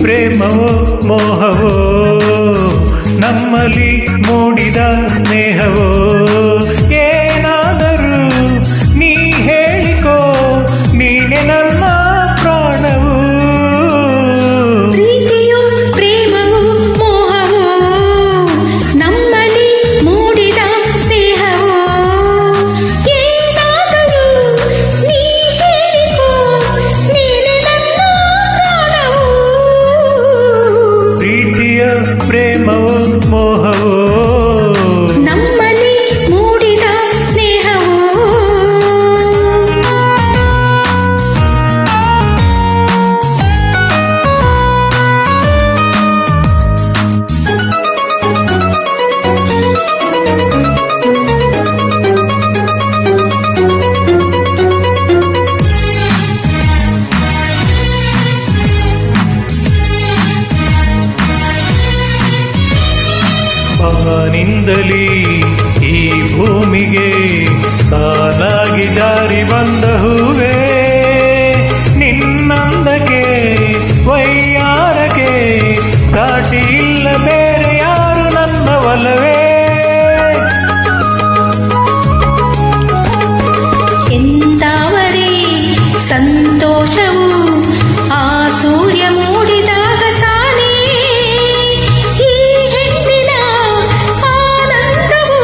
ಪ್ರೇಮವೋ ಮೋಹವೋ ನಮ್ಮಲ್ಲಿ ಮೂಡಿದ ಸ್ನೇಹವೋ ಏನಾದರೂ ನೀ ಹೇಳಿಕೋ ನೀನೆ ನನ್ನ ಪ್ರಾಣವು ಪ್ರೀತಿಯು ಪ್ರೇಮವು ಮೋಹವೋ ನಮ್ಮಲ್ಲಿ ಮೂಡಿದ ಸ್ನೇಹವೋ ಏನಾದರೂ ನೀ ಹೇಳಿಕೋ ನೀನೆ ನನ್ನ ಪ್ರಾಣವು ಪ್ರೀತಿಯ ಪ್ರೇಮವೋ ಮೋಹವೋ ನಮ್ಮಲ್ಲಿ ಮೂಡಿದ ಸ್ನೇಹವೋ ಅವನಿಂದಲೇ ಈ ಭೂಮಿಗೆ ಸಾಲಾಗಿ ಜಾರಿ ಬಂದ ಹೂವೇ ನಿನ್ನಂದಕ್ಕೆ ವೈಯಾರಕ್ಕೆ ಸಾಟಿ ಇಲ್ಲ ಬೇರೆ ಯಾರು ನನ್ನ ಒಲವೇ ಎಂದಾವರೇ ಸಂತೋಷವು ಆ ಸೂರ್ಯ ಮೂಡಿದಾಗ ತಾನೇ ಈ ಹೆಣ್ಣಿನ ಆನಂದವು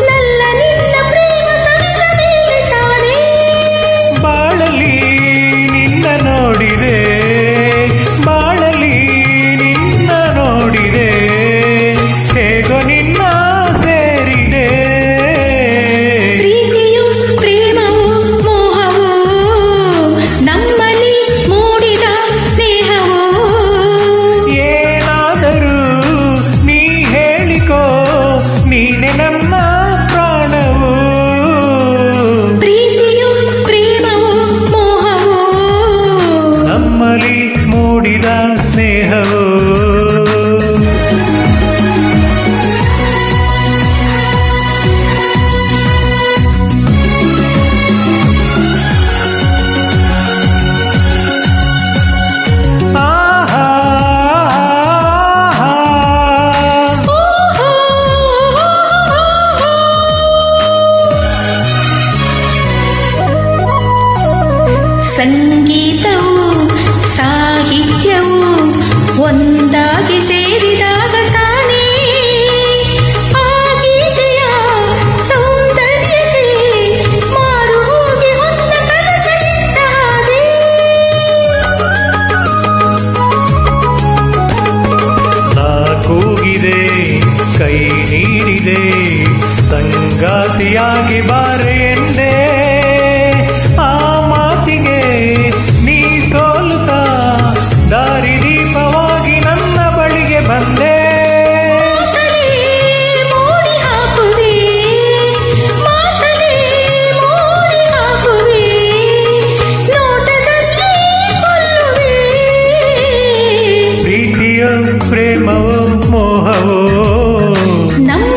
ನಲ್ಲ ನಿನ್ನ ಪ್ರೇಮ ಸವಿದ ಮೇಲೆ ತಾನೇ ಬಾಳಲಿ ನಿನ್ನ ನೋಡಿದೆ ಬಾಳಲಿ ನಿನ್ನ ನೋಡಿದೆ ಹೇಗೋ ನಿನ್ನ ಸೇರಿದೆ ಪ್ರೀತಿಯು ಪ್ರೇಮವು ಮೋಹವೋ ನಮ್ಮಲ್ಲಿ ಮೂಡಿದ ಸ್ನೇಹವೋ ಏನಾದರೂ ನೀ ಹೇಳಿಕೋ ನೀನೆ ನನ್ನ ಪ್ರಾಣವು ಪ್ರೀತಿಯು ಪ್ರೇಮವು ಮೋಹವೋ ನಮ್ಮಲ್ಲಿ ಮೂಡಿದ ಸ್ನೇಹವು ಆಹಾ ಸಂಗೀತವು ಸಾಹಿತ್ಯವು ಒಂದಾಗಿ ಸೇರಿದಾಗ ತಾನೇ ಆ ಗೀತೆಯ ಸೌಂದರ್ಯತೆ ಮಾರು ಹೋಗಿ ಹೊತ್ತ ಕನಸ ಇದ್ದಾದೆ ನಾ ಕೂಗಿದೆ ಕೈ ನೀಡಿದೆ ಸಂಗಾತಿಯಾಗಿ ಬಾರೆ ಎಂದೆ ಆ ಮಾತಿಗೆ ನೀ ಸೋಲುತ್ತಾ ದಾರಿ ದೀಪವಾಗಿ ನನ್ನ ಬಳಿಗೆ ಬಂದೆ ಮಾತಲೇ ಮೋಡಿ ಹಾಕುವೆ ಮಾತಲೇ ಮೋಡಿ ಹಾಕುವೆ ನೋಟದಲ್ಲಿ ಕೊಲ್ಲುವೆ ಪ್ರೀತಿಯ ಪ್ರೇಮವೋ ಮೋಹವೋ ನಮ್ಮ